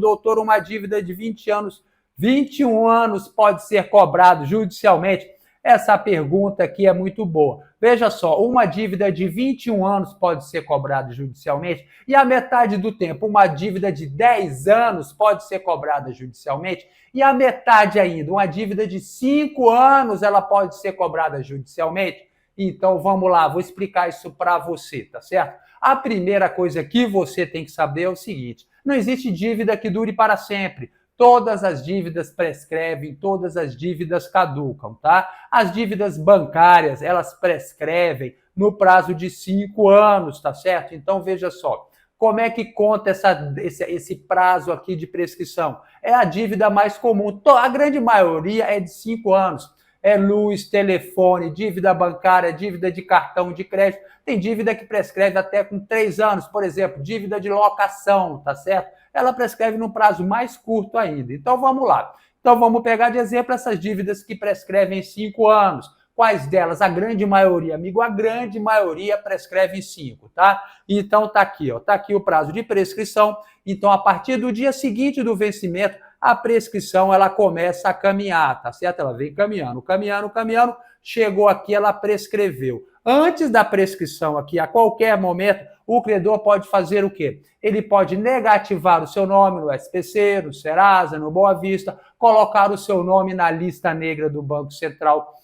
doutor, uma dívida de 20 anos, 21 anos pode ser cobrado judicialmente? Essa pergunta aqui é muito boa. Veja só, uma dívida de 21 anos pode ser cobrada judicialmente e a metade do tempo, uma dívida de 10 anos pode ser cobrada judicialmente e a metade ainda, uma dívida de 5 anos, ela pode ser cobrada judicialmente? Então, vamos lá, vou explicar isso para você, tá certo? A primeira coisa que você tem que saber é o seguinte, não existe dívida que dure para sempre. Todas as dívidas prescrevem, todas as dívidas caducam, tá? As dívidas bancárias, elas prescrevem no prazo de 5 anos, tá certo? Então, veja só, como é que conta esse prazo aqui de prescrição? É a dívida mais comum, a grande maioria é de 5 anos. É luz, telefone, dívida bancária, dívida de cartão de crédito. Tem dívida que prescreve até com 3 anos, por exemplo, dívida de locação, tá certo? Ela prescreve num prazo mais curto ainda. Então, vamos lá. Então, vamos pegar de exemplo essas dívidas que prescrevem em 5 anos. Quais delas? A grande maioria, amigo, a grande maioria prescreve em 5, tá? Então, tá aqui, ó, tá aqui o prazo de prescrição. Então, a partir do dia seguinte do vencimento, a prescrição, ela começa a caminhar, tá certo? Ela vem caminhando, caminhando, caminhando, chegou aqui, ela prescreveu. Antes da prescrição aqui, a qualquer momento, o credor pode fazer o quê? Ele pode negativar o seu nome no SPC, no Serasa, no Boa Vista, colocar o seu nome na lista negra do Banco Central,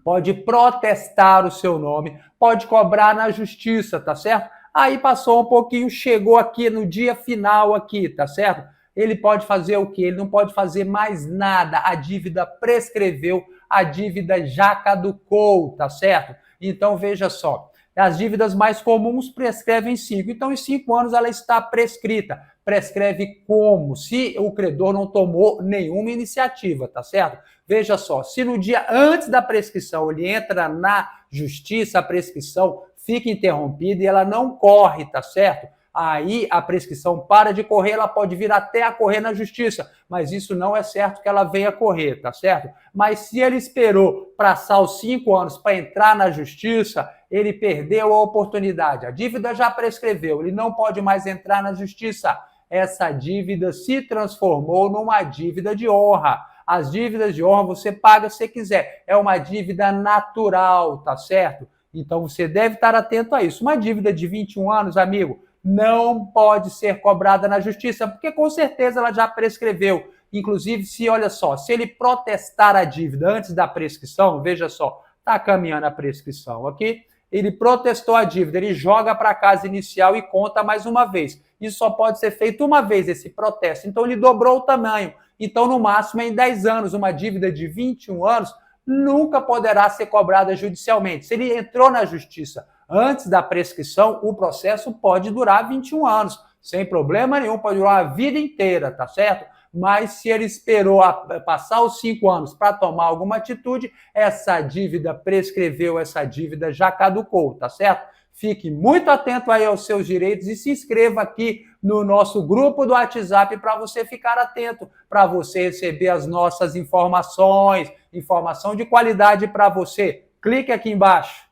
pode protestar o seu nome, pode cobrar na justiça, tá certo? Aí passou um pouquinho, chegou aqui no dia final aqui, tá certo? Ele pode fazer o quê? Ele não pode fazer mais nada. A dívida prescreveu, a dívida já caducou, tá certo? Então, veja só, as dívidas mais comuns prescrevem em 5. Então, em 5 anos ela está prescrita. Prescreve como? Se o credor não tomou nenhuma iniciativa, tá certo? Veja só, se no dia antes da prescrição ele entra na justiça, a prescrição fica interrompida e ela não corre, tá certo? Aí a prescrição para de correr, ela pode vir até a correr na justiça, mas isso não é certo que ela venha correr, tá certo? Mas se ele esperou passar os 5 anos para entrar na justiça, ele perdeu a oportunidade. A dívida já prescreveu, ele não pode mais entrar na justiça. Essa dívida se transformou numa dívida de honra. As dívidas de honra você paga se quiser, é uma dívida natural, tá certo? Então você deve estar atento a isso. Uma dívida de 21 anos, amigo, não pode ser cobrada na justiça, porque com certeza ela já prescreveu. Inclusive, olha só, se ele protestar a dívida antes da prescrição, veja só, está caminhando a prescrição aqui, ele protestou a dívida, ele joga para a casa inicial e conta mais uma vez. Isso só pode ser feito uma vez, esse protesto. Então, ele dobrou o tamanho. Então, no máximo, em 10 anos, uma dívida de 21 anos nunca poderá ser cobrada judicialmente. Se ele entrou na justiça antes da prescrição, o processo pode durar 21 anos, sem problema nenhum, pode durar a vida inteira, tá certo? Mas se ele esperou passar os 5 anos para tomar alguma atitude, essa dívida prescreveu, essa dívida já caducou, tá certo? Fique muito atento aí aos seus direitos e se inscreva aqui no nosso grupo do WhatsApp para você ficar atento, para você receber as nossas informações, informação de qualidade para você. Clique aqui embaixo.